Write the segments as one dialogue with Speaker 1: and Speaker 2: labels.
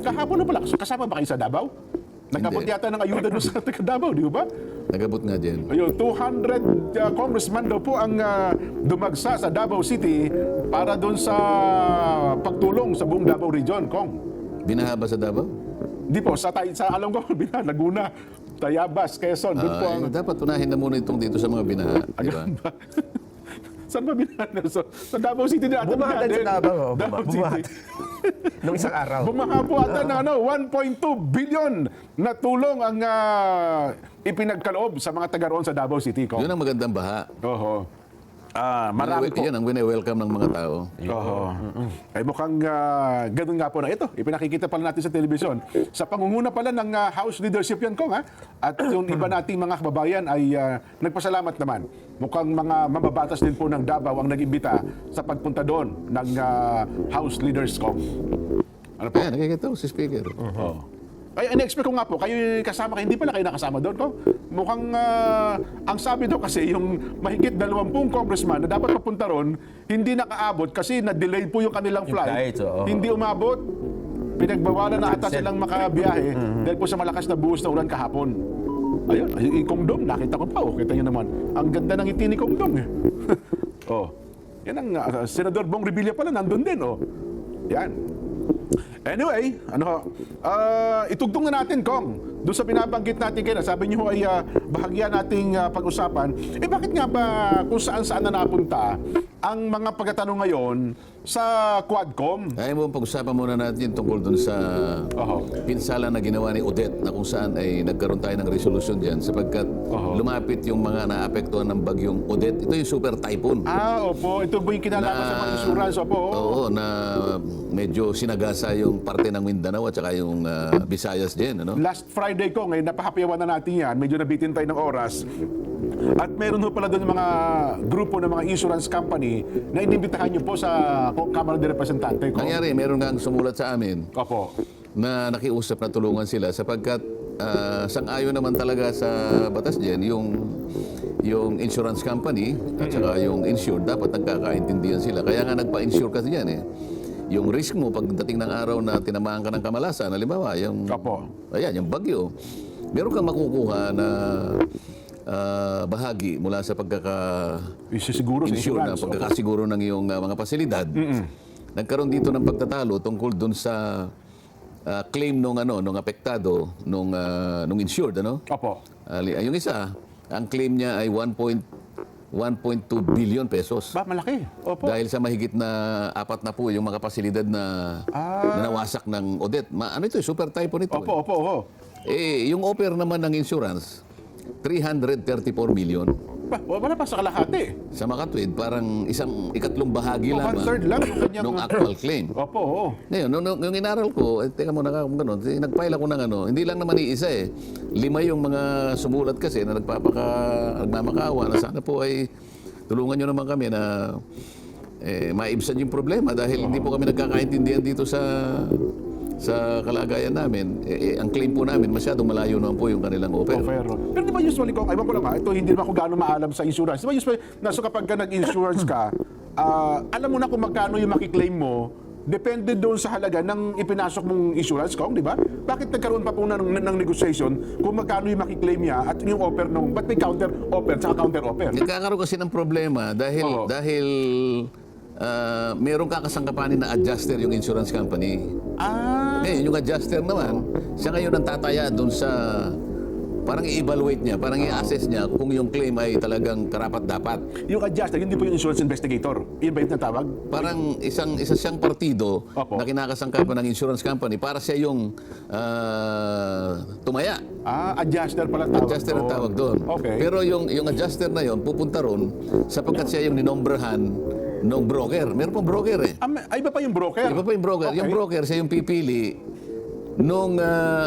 Speaker 1: kahapon na pala, kasama ba kayo sa Davao? Nagabot
Speaker 2: Hindi.
Speaker 1: yata ng ayuda doon sa taga Davao, di ba?
Speaker 2: Nagabot nga din.
Speaker 1: Ayun, 200 congressman daw po ang dumagsa sa Davao City para doon sa pagtulong sa buong Davao Region, Kong.
Speaker 2: Binahaba sa Davao?
Speaker 1: Di po, sa alam ko, Laguna, Tayabas, Quezon, doon po ang...
Speaker 2: Dapat unahin na muna itong dito sa mga binaha. Di ba?
Speaker 1: Saan ba binahan? Sa Davao City na.
Speaker 3: Bumaha din sa Davao.
Speaker 1: Davao
Speaker 3: Bumaha.
Speaker 1: City.
Speaker 3: Nung isang araw.
Speaker 1: Bumaha po ata na 1.2 billion na tulong ang ipinagkaloob sa mga taga roon sa Davao City.
Speaker 2: Yun ang magandang baha.
Speaker 1: Oho. Marami po.
Speaker 2: Yan ang wini-welcome ng mga tao.
Speaker 1: Oho. Ay mukhang ganun nga po na ito. Ipinakikita pala natin sa telebisyon. Sa pangunguna pala ng House leadership yan, Kong, ha? At yung iba nating mga kababayan ay nagpasalamat naman. Mukhang mga mababatas din po ng Davao ang nag-imbita sa pagpunta doon ng House leaders, Kong. Ano po?
Speaker 2: Ayan, nakikita ko si Speaker.
Speaker 1: Ay, in-expect ko nga po, kayo kasama kayo, hindi pala kayo nakasama doon, Kong. Mukhang, ang sabi daw kasi, yung mahigit 20 congressman na dapat papunta ron, hindi nakaabot kasi na-delay po yung kanilang flight.
Speaker 3: flight, oo.
Speaker 1: Hindi umabot. Pinagbawalan na ata silang makabiyahe dahil po sa malakas na buhos na ulan kahapon. Ayun, yung Kong Dong, nakita ko pa, kita nyo naman. Ang ganda ng ngiti ni Kong Dong, eh. Oh, yan ang, Senador Bong Revilla pala, nandun din, oh. Yan. Anyway, itugtong na natin, Kong. Doon sa binabanggit natin kayo, sabi niyo ay bahagya nating pag-usapan. Bakit nga ba kung saan-saan na napunta ang mga pagtatanong ngayon sa Quadcom?
Speaker 2: Kaya mo, pag-usapan muna natin yung tungkol dun sa pinsala na ginawa ni Odette na kung saan ay nagkaroon tayo ng resolusyon dyan sapagkat lumapit yung mga naapektuhan ng bagyong Odette. Ito yung super typhoon.
Speaker 1: Opo. Ito po yung kinalaman sa mga insurance, opo.
Speaker 2: Oo, na medyo sinagasa yung parte ng Mindanao at saka yung Visayas din. Ano?
Speaker 1: Last Friday ko, ngayon napahapiyawan na natin yan. Medyo nabitin tayo ng oras. At meron ho pala doon mga grupo ng mga insurance company na inimbitahan nyo po sa Kamara de Representante.
Speaker 2: Nangyari, meron nga sumulat sa amin
Speaker 1: Opo.
Speaker 2: na nakiusap na tulungan sila sapagkat sang-ayon naman talaga sa batas dyan yung insurance company at saka yung insured dapat nagkakaintindihan sila. Kaya nga nagpa-insure kasi yan eh. Yung risk mo pagdating ng araw na tinamaan ka ng kamalasan, halimbawa, yung bagyo, meron kang makukuha na bahagi mula sa
Speaker 1: Siguro
Speaker 2: na pagkakasiguro ng iyong mga pasilidad. Nagkaroon dito ng pagtatalo tungkol dun sa claim nung apektado nung insured, ano?
Speaker 1: Opo.
Speaker 2: Yung isa, ang claim niya ay 1.2 billion pesos.
Speaker 1: Ba, malaki. Opo.
Speaker 2: Dahil sa mahigit na 4 na po yung mga pasilidad na nawasak ng Odette. Ano ito, super typhoon ito.
Speaker 1: Opo.
Speaker 2: Yung offer naman ng insurance, 334 million.
Speaker 1: Ba, wala pa sa kalahati.
Speaker 2: Sa Makatwid, parang ikatlong bahagi lamang
Speaker 1: One-third lang yung kanyang...
Speaker 2: nung actual claim.
Speaker 1: Opo.
Speaker 2: Ngayon, nung inaral ko, teka muna kung gano'n, nag-file ako ng hindi lang naman iisa eh. 5 yung mga sumulat kasi na nagmamakaawa na sana po ay tulungan nyo naman kami na maibsan yung problema dahil hindi po kami nagkakaintindihan dito sa kalagayan namin. Ang claim po namin, masyadong malayo naman po yung kanilang offer.
Speaker 1: Pero di ba usually, Kong, aywan ko lang ito hindi naman ako gaano maalam sa insurance. Di ba usually, kapag ka nag-insurance ka, alam mo na kung magkano yung makiklaim mo, depende doon sa halaga ng ipinasok mong insurance, Kong, di ba? Bakit nagkaroon pa po ng negotiation kung magkano yung makiklaim niya at yung offer nung, ba't may counter offer tsaka counter offer?
Speaker 2: Nagkakaroon kasi ng problema dahil meron kakasangkapanin na adjuster yung insurance company. Ngayon, yung adjuster naman, siya ngayon ang tataya doon sa, parang i-evaluate niya, parang i-assess niya kung yung claim ay talagang karapat-dapat.
Speaker 1: Yung adjuster, hindi po yung insurance investigator. Yun ba yung natawag?
Speaker 2: Parang isa siyang partido na kinakasangkapan ng insurance company para siya yung tumaya.
Speaker 1: Adjuster pala tawag.
Speaker 2: Adjuster ang tawag doon.
Speaker 1: Okay.
Speaker 2: Pero yung adjuster na yon pupunta ron sapagkat siya yung ninombrahan ng broker. Meron pong broker eh.
Speaker 1: Iba pa yung broker?
Speaker 2: Iba pa yung broker.
Speaker 1: Okay.
Speaker 2: Yung broker, siya yung pipili nung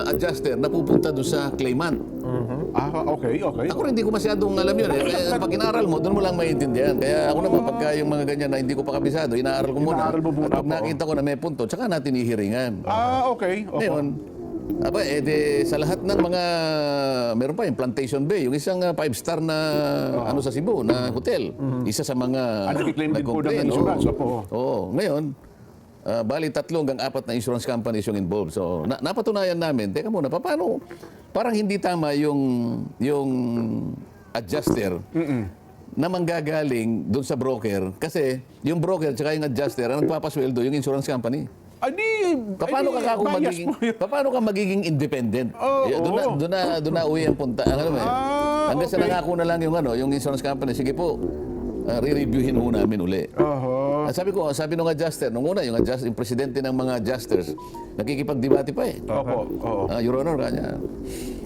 Speaker 2: adjuster na pupunta doon sa claimant.
Speaker 1: Okay.
Speaker 2: Ako rin, hindi ko masyadong alam yun eh. Kaya pag inaaral mo, doon mo lang maintindihan. Kaya ako naman, pagka yung mga ganyan na hindi ko pa kabisado, inaaral ko muna.
Speaker 1: Inaaral mo muna
Speaker 2: At pag
Speaker 1: po.
Speaker 2: nakita ko na may punto, tsaka natin ihiringan.
Speaker 1: Okay.
Speaker 2: Ngayon, sa lahat ng mga, meron pa yung Plantation Bay, yung isang 5-star na sa Cebu, na hotel. Isa sa mga
Speaker 1: nakiklaim din po ng
Speaker 2: nag-complain,
Speaker 1: insurance.
Speaker 2: Oo, ngayon, bali 3 hanggang 4 na insurance companies yung involved. So, napatunayan namin, teka muna, paano, parang hindi tama yung adjuster na manggagaling doon sa broker. Kasi yung broker tsaka yung adjuster, ang nagpapasweldo, yung insurance company. Paano ka magiging independent? Doon na uwi ang punta. Hanggang sa nangako na lang yung insurance company, sige po, re-reviewin mo namin uli. At sabi nung adjuster, nung una, yung presidente ng mga adjusters, nakikipagdebate pa eh. Your Honor, kanya,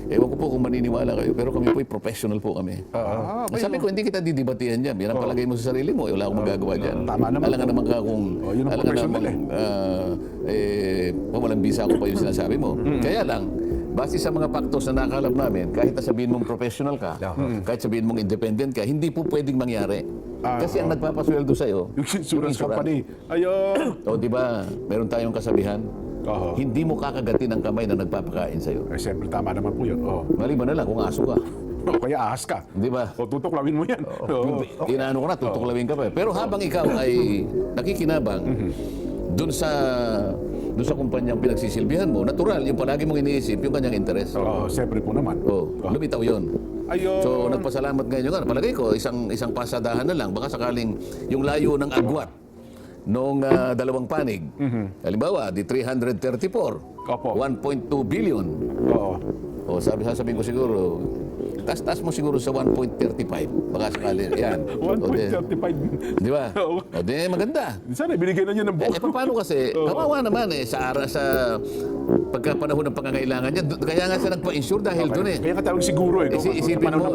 Speaker 2: ewan ko po kung maniniwala kayo, pero kami po professional po kami. Sabi ko, hindi kita didibatihan dyan. Yan ang palagay mo sa sarili mo, wala akong magagawa dyan.
Speaker 1: Tama naman.
Speaker 2: Alam nga naman ka kung, walang bisa ko pa yung sinasabi mo. Kaya lang, base sa mga factors na nakalap namin, kahit sabihin mong professional ka, kahit sabihin mong independent ka, hindi po pwedeng mangyari. Kasi ang nagpapasweldo sa'yo,
Speaker 1: yung insurance company. Ayun.
Speaker 2: O di ba, meron tayong kasabihan, hindi mo kakagatin ang kamay na nagpapakain sa'yo.
Speaker 1: Siyempre, tama naman po yun.
Speaker 2: Maliban na lang kung aso ka.
Speaker 1: O kaya ahas ka.
Speaker 2: Di ba?
Speaker 1: O tutuklawin mo yan.
Speaker 2: Inaano ko na, tutuklawin ka pa. Pero habang ikaw ay nakikinabang dun sa kumpanyang pinagsisilbihan mo, natural, yung palagi mong iniisip, yung kanyang interes.
Speaker 1: Siyempre po naman.
Speaker 2: Lumitaw yun.
Speaker 1: Ayun.
Speaker 2: So, nagpasalamat ngayon nga. Palagay ko, isang pasadahan na lang. Baka sakaling yung layo ng agwat noong dalawang panig. Halimbawa, di 334. 1.2 billion. O sasabihin ko siguro, taas mo siguro sa 1.35. Baka sakali, yan.
Speaker 1: 1.35.
Speaker 2: Di ba? O di, maganda.
Speaker 1: Sana binigay na niya ng buo.
Speaker 2: Paano kasi, kawawa naman sa pagkapanahon ng pangangailangan niya. Kaya nga siya nagpa-insure dahil doon eh.
Speaker 1: Kaya ka tawag siguro eh.
Speaker 2: Isipin mo,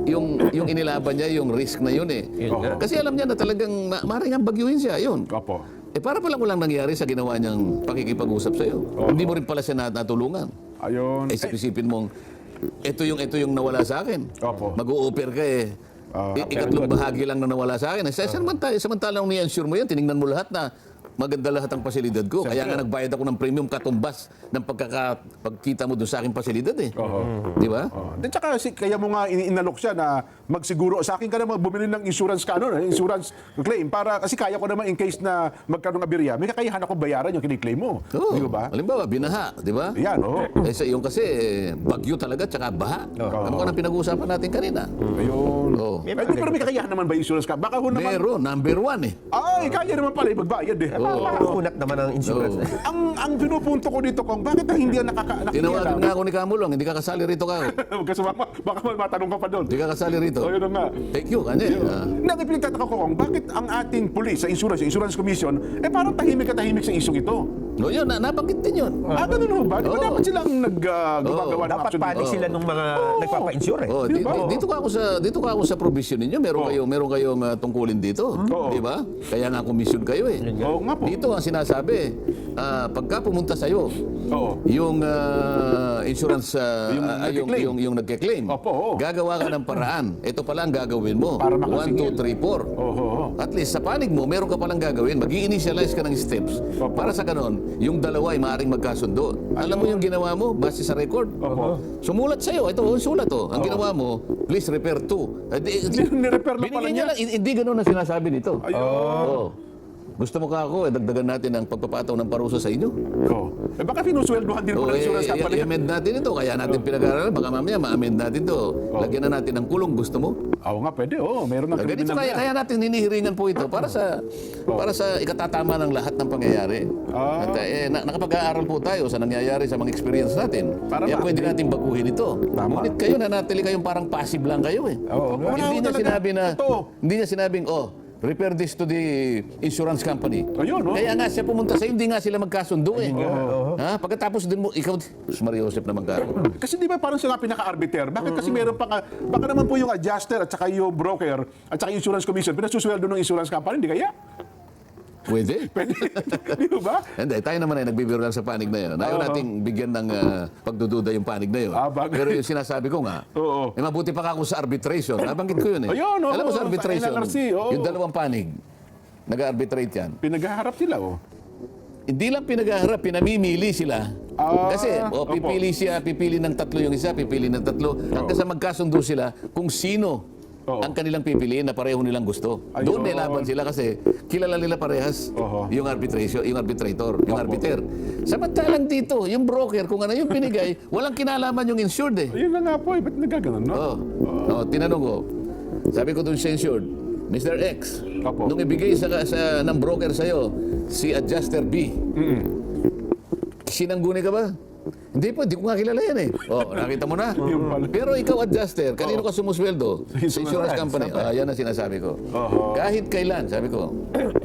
Speaker 2: yung inilaban niya, yung risk na yun eh. Kasi alam niya na talagang maaaring ang bagyuhin siya, yun. Para palang walang nangyari sa ginawa niyang pakikipag-usap sa iyo. Hindi mo rin pala siya natulungan.
Speaker 1: Ayun.
Speaker 2: Isipin mong, ito yung nawala sa akin. Mag-o-offer ka eh. Ikatlong bahagi lang na nawala sa akin. Samantalang ni-insure mo yan, tinignan mo lahat na maganda lahat ang pasilidad ko. Kaya nga nagbayad ako ng premium katumbas ng pagkita mo doon sa aking pasilidad eh. Di ba?
Speaker 1: Then tsaka kaya mo nga inalok siya na magsiguro sa akin ka naman bumili ng insurance insurance claim para kasi kaya ko naman in case na magkaroon ng aberya, may kakayahan ako bayaran yung kiniklaim mo. Di ba?
Speaker 2: Halimbawa, binaha, di ba?
Speaker 1: Yan,
Speaker 2: yung kasi bagyo talaga tsaka baha. Ano ka na pinag-uusapan natin kanina?
Speaker 1: Ayun. Pero may kakayahan naman ba yung insurance ka? Baka naman.
Speaker 2: Meron, number 1 eh.
Speaker 1: Ay, kaya naman pala magbayad eh.
Speaker 3: Makakunat naman ang insurance.
Speaker 1: Ang pinupunto ko dito, Kong, bakit hindi yan nakikialam?
Speaker 2: Tinawagan nga ako ni Kamulong, hindi ka kasali rito ka.
Speaker 1: Huwag ka sumama, baka matanong ka pa doon.
Speaker 2: Hindi ka kasali rito.
Speaker 1: O, yun na nga.
Speaker 2: Thank you, kanya.
Speaker 1: Nang ipinagtataka ko, Kong, bakit ang ating police sa insurance commission, parang tahimik sa isong ito?
Speaker 2: No, yun, nabanggit din yun.
Speaker 1: Ganun mo ba? Di ba dapat silang gumagawa ng
Speaker 3: Dapat
Speaker 1: action
Speaker 3: panig
Speaker 1: dito?
Speaker 3: sila nung mga nagpapa-insure eh.
Speaker 2: Dito ka ako sa provision ninyo. Meron kayong tungkulin dito. Di ba? Kaya nga commission kayo eh.
Speaker 1: Oo nga po.
Speaker 2: Dito ang sinasabi, pagka pumunta sa'yo, yung insurance, yung nagke-claim, gagawa ka ng paraan. Ito pala ang gagawin mo. 1, 2, 3, 4. At least sa panig mo, meron ka palang gagawin. Mag-i-initialize ka ng steps. Para sa ganon, yung dalawa ay maaaring magkasundo. Alam mo yung ginawa mo, base sa record? Sumulat sa'yo. Ito, sulat to. Ang ginawa mo, please refer to.
Speaker 1: Ni-repair lang pala niya.
Speaker 2: Hindi ganon ang sinasabi nito. Gusto mo ka ako, dagdagan natin ang pagpapataw ng parusa sa inyo.
Speaker 1: Baka pinusweldohan din po ng insurance company.
Speaker 2: I-amend natin ito, kaya natin pinag-aaralan. Baka mamaya ma-amend natin ito. Lagyan na natin ng kulong, gusto mo?
Speaker 1: Oo nga, pwede. Meron na
Speaker 2: Ganito kaya natin hinihiringan po ito para sa ikatatama ng lahat ng pangyayari. At nakapag-aaral po tayo sa nangyayari sa mga experience natin. Kaya pwede natin baguhin ito. Ngunit kayo nanatili kayong parang passive lang kayo eh. Hindi niya sinabing, repair this to the insurance company. Kaya nga siya pumunta sa'yo, hindi nga sila magkasundo eh. Pagkatapos din mo, ikaw, Maria Joseph naman ka.
Speaker 1: Kasi di ba parang sila pinaka-arbiter? Bakit kasi meron baka naman po yung adjuster at saka yung broker at saka yung insurance commission, pinasusuweldo ng insurance company, di kaya?
Speaker 2: Pwede.
Speaker 1: Di ba?
Speaker 2: Hindi, tayo naman ay nagbibiro lang sa panig na yun. Ayaw nating bigyan ng pagdududa yung panig na yun. Pero yung sinasabi ko nga, mabuti pa ka ako sa arbitration. Nabanggit ko yun eh. Alam mo sa arbitration, yung dalawang panig, nag-arbitrate yan.
Speaker 1: Pinaghaharap sila
Speaker 2: Hindi lang pinaghaharap, pinamimili sila. Kasi pipili ng tatlo yung isa, pipili ng tatlo. Hanggang sa magkasundo sila kung sino
Speaker 1: Oo.
Speaker 2: ang kanilang pipiliin na pareho nilang gusto.
Speaker 1: Ayun.
Speaker 2: Doon may laban sila kasi kilala nila parehas
Speaker 1: Oho.
Speaker 2: yung arbitration, yung arbitrator, yung arbiter. Samantalang dito, yung broker, kung ano yung pinigay, walang kinalaman yung insured eh.
Speaker 1: Ayun na nga po, ba't nagkaganon, no?
Speaker 2: Tinanong ko, sabi ko doon sa insured, Mr. X,
Speaker 1: Opo.
Speaker 2: nung ibigay ng broker sa'yo, si adjuster B, sinangguni ka ba? Hindi po, hindi ko nga kilala yan eh. Nakita mo na.
Speaker 1: pala.
Speaker 2: Pero ikaw adjuster, kanino ka sumusweldo? Sa insurance company. Yan ang sinasabi ko. Kahit kailan, sabi ko,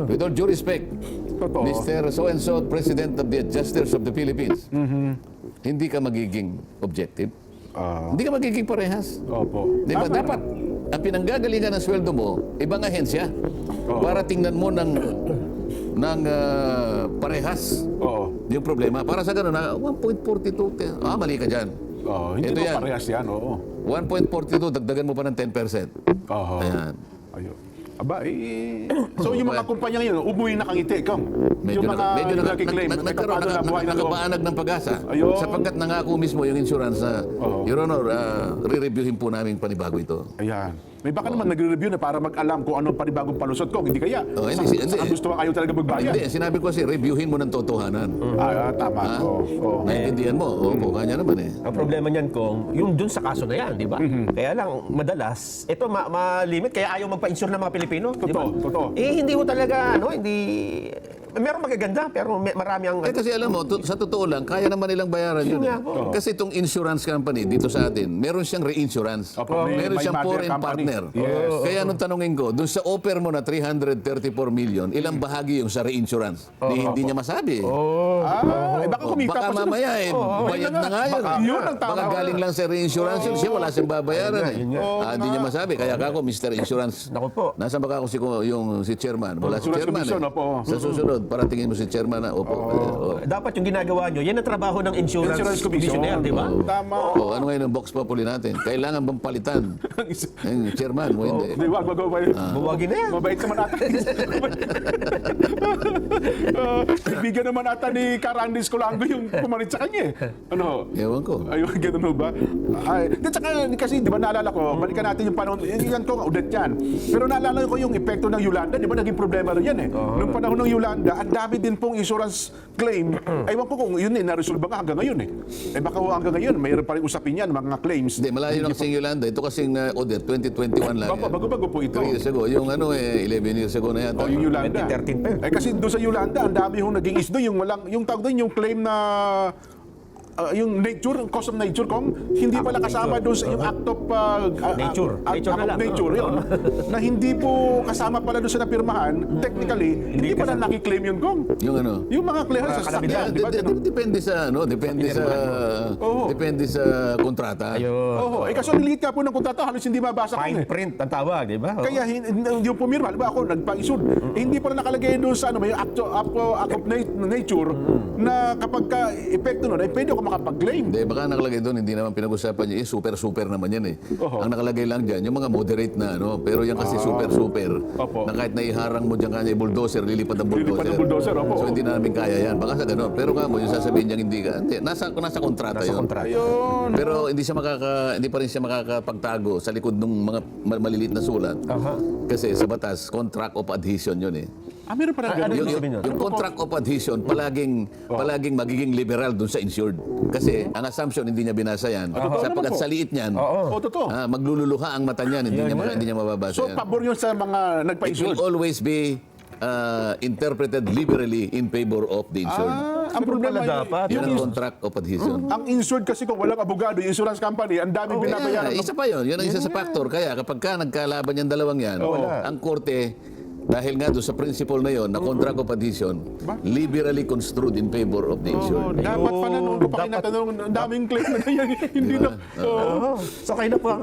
Speaker 2: with all due respect,
Speaker 1: Totoo.
Speaker 2: Mr. So-and-so, President of the Adjusters of the Philippines, hindi ka magiging objective. Hindi ka magiging parehas.
Speaker 1: Opo.
Speaker 2: Di ba? Dapat, ang pinanggagalingan ng sweldo mo, ibang ahensya. Para tingnan mo ng parehas
Speaker 1: Oo.
Speaker 2: yung problema. Para sa ganun, 1.42, mali ka dyan.
Speaker 1: Hindi
Speaker 2: Ito
Speaker 1: mo
Speaker 2: yan.
Speaker 1: parehas yan, oo.
Speaker 2: 1.42, dagdagan mo pa ng 10%.
Speaker 1: Oo.
Speaker 2: Ayan.
Speaker 1: Ayun. Aba, so yung mga kumpanya ngayon, umuwi na kangiti, Kong. Yung mga nagkiklaim,
Speaker 2: nagkaroon
Speaker 1: na buhay na loob.
Speaker 2: nakabaanag ng pag-asa.
Speaker 1: Ayun.
Speaker 2: Sapagkat nangako mismo yung insurance na,
Speaker 1: Oo.
Speaker 2: Your Honor, re-reviewin po namin panibago ito.
Speaker 1: Ayan. May baka naman nagre-review na para mag-alam kung anong panibagong palusot ko. Hindi kaya.
Speaker 2: Hindi.
Speaker 1: Saka gusto kayo talaga magbayad.
Speaker 2: Hindi, sinabi ko kasi, reviewin mo ng totohanan.
Speaker 1: Tama. Oo.
Speaker 2: Naiintindihan mo? Oo, kanya naman eh.
Speaker 3: Ang problema niyan, Kong, yung dun sa kaso na yan, di ba? Kaya lang, madalas, ito ma-limit, kaya ayaw magpa-insure ng mga Pilipino. di ba?
Speaker 1: Totoo.
Speaker 3: Hindi mo talaga, hindi... Meron magaganda, pero marami ang...
Speaker 2: Kasi alam mo, sa totoo lang, kaya naman nilang bayaran yun.
Speaker 3: nga
Speaker 2: Eh.
Speaker 3: po.
Speaker 2: Kasi itong insurance company dito sa atin, meron siyang reinsurance.
Speaker 1: Opo,
Speaker 2: Meron
Speaker 1: may
Speaker 2: siyang
Speaker 1: mother
Speaker 2: foreign
Speaker 1: company.
Speaker 2: partner.
Speaker 1: Yes.
Speaker 2: Kaya nung tanongin ko, dun sa offer mo na 334 million, ilang bahagi yung sa reinsurance? Hindi niya masabi.
Speaker 1: Baka kumita
Speaker 2: Baka
Speaker 1: pa siya.
Speaker 2: mamaya bayad na nga yun.
Speaker 1: Yun ang tama.
Speaker 2: Baka galing lang sa reinsurance yun. Siya wala siyang babayaran eh.
Speaker 3: yun nga.
Speaker 2: Hindi niya masabi. Kaya ako, Mr. Insurance.
Speaker 3: Naku po.
Speaker 2: Nasaan ba ako si chairman? Wala si
Speaker 1: Insurance
Speaker 2: chairman
Speaker 1: commission,
Speaker 2: eh.
Speaker 1: opo.
Speaker 2: Sa susunod, paratingin mo si chairman na, opo.
Speaker 3: Dapat yung ginagawa nyo, yan ang trabaho ng insurance commissioner, di ba?
Speaker 1: Tama.
Speaker 2: Ano ngayon ang box populi natin? Kailangan bang palitan? Yung chairman mo, hindi.
Speaker 1: Di wag.
Speaker 3: Buwagin na yan.
Speaker 1: Mabait naman ata. Kaibigan naman ata ni Carandis Colango yung pumalit sa kanya eh. Ano?
Speaker 2: Ewan ko.
Speaker 1: Ayun, ganun ho ba? Di saka, kasi di ba naalala ko, balikan natin yung panahon, yan ko, ulit yan. Pero naalala ko yung epekto ng Yolanda, di ba naging problema rin yan eh. Nung panahon ng Yolanda, ang dami din pong insurance claim. Ewan ko kung yun naresolve nga hanggang ngayon eh. Baka hanggang ngayon, mayroon pa rin usapin yan, mga claims.
Speaker 2: Hindi, malayo na kasing Yolanda. Ito kasing Odette, 2021 lang yan.
Speaker 1: Bago-bago po ito.
Speaker 2: 3 years ago. Yung 11 years ago na yata.
Speaker 1: Yung Yolanda.
Speaker 3: 2013 pa yun.
Speaker 1: Kasi doon sa Yolanda, ang dami hong naging isdo, yung tawag doon, yung claim na yung nature, cause of nature, Kong, hindi pala kasama doon sa yung act of
Speaker 3: Nature. Nature na lang.
Speaker 1: nature, yun. Na hindi po kasama pala doon sa napirmahan, technically, hindi pala nakiklaim yun, Kong.
Speaker 2: Yung ano?
Speaker 1: Yung mga clearance sa
Speaker 3: kalamidad,
Speaker 1: sasakyan, di ba? ganun?
Speaker 2: Depende sa depende sa kontrata.
Speaker 1: Oo, kasi ang liit nga po ng kontrata, halos hindi mabasa ko
Speaker 3: Fine
Speaker 1: eh.
Speaker 3: print ang tawag, di ba?
Speaker 1: Kaya yung pumirma, ba ako nagpa-issued, hindi pala nakalagay doon sa may act of nature na kapag ka-epekto nun, ay pwede ako makapag-claim.
Speaker 2: Hindi, baka nakalagay doon, hindi naman pinag-usapan niya. Super naman yan eh. Ang nakalagay lang dyan, yung mga moderate na pero yan kasi super.
Speaker 1: Opo.
Speaker 2: Na kahit naiharang mo dyan kanya bulldozer, lilipad ang bulldozer.
Speaker 1: Lilipad ang bulldozer, opo.
Speaker 2: So hindi na namin kaya yan. Baka sa ganun. Pero ka mo, yung sasabihin niya hindi ka. Hindi, nasa kontrata yun.
Speaker 1: Ayun.
Speaker 2: Pero hindi pa rin siya makakapagtago sa likod ng mga maliliit na sulat. Kasi sa batas, contract of adhesion yun eh.
Speaker 1: Meron pa na ganun.
Speaker 2: Yung contract of adhesion palaging magiging liberal dun sa insured. Kasi ang assumption hindi niya binasa yan. Sapagkat sa liit niyan,
Speaker 1: Totoo.
Speaker 2: maglululuha ang mata niyan, hindi niya mababasa
Speaker 1: So,
Speaker 2: yan.
Speaker 1: pabor yun sa mga
Speaker 2: It
Speaker 1: nagpa-issued.
Speaker 2: will always be interpreted liberally in favor of the insured.
Speaker 1: Ang problema
Speaker 3: pala dapat.
Speaker 2: Yan ang contract of adhesion.
Speaker 1: ang insured kasi kung walang abogado, yung insurance company, ang daming binabayaran.
Speaker 2: Isa pa yun. Yun ang isa sa factor. Kaya kapag ka nagkalaban yung dalawang yan, ang korte, dahil nga doon sa principle na yon, na contract of adhesion, liberally construed in favor of the insured.
Speaker 1: Dapat pala noon ko pa kinatanong, ang daming claim na ganyan. Hindi na.
Speaker 3: So kayo na po ang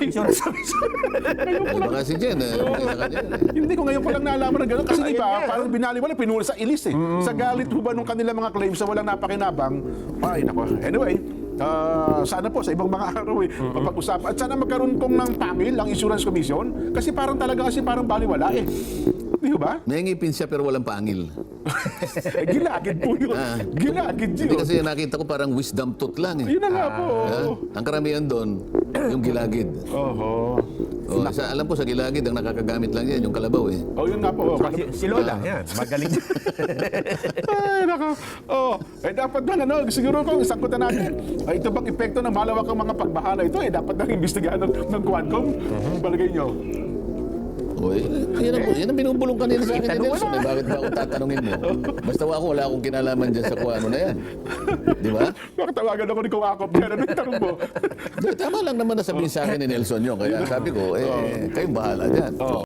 Speaker 3: insurance commissioner.
Speaker 2: Baka si Jen, sa kanya.
Speaker 1: Hindi ko ngayon pa lang naalaman na gano'n. Kasi di ba, parang binaliwala, pinula sa ilis eh. Sa galit ho ba nung kanila mga claims na walang napakinabang? Ay, nako. Anyway, sana po sa ibang mga araw mapag-usapan. At sana magkaroon kong ng pangil ang Insurance Commission kasi parang baliwala eh. Di ba?
Speaker 2: May ngipin siya pero walang pangil.
Speaker 1: Gilagid po yun. Gilagid
Speaker 2: Hindi
Speaker 1: yun.
Speaker 2: kasi nakita ko parang wisdom tooth lang eh.
Speaker 1: Yun na nga po.
Speaker 2: Ang karamihan doon, yung gilagid.
Speaker 1: Oho.
Speaker 2: Oh, alam po sa gilagid ang nakakagamit lang yan, yung kalabaw eh.
Speaker 1: Oh, yun nga po.
Speaker 3: Si Lola, yan. Magaling.
Speaker 1: Ay, nako. Oh, dapat ba siguro kung isangkutan natin, ito bang epekto ng malawak ang mga pagbaha na ito, dapat nang imbestigahan ng Quadcom? Palagay nyo?
Speaker 2: Oh, yan ang binubulong kanina sa akin ni Nelson. Bakit ba ako tatanungin mo? Basta wala akong kinalaman dyan sa kuha mo na yan. Di ba?
Speaker 1: Makatawagan ako ni Kung Akop. Yan ang tanong mo.
Speaker 2: Tama lang naman na sabihin sa akin ni Nelson yun. Kaya sabi ko, kayong bahala dyan.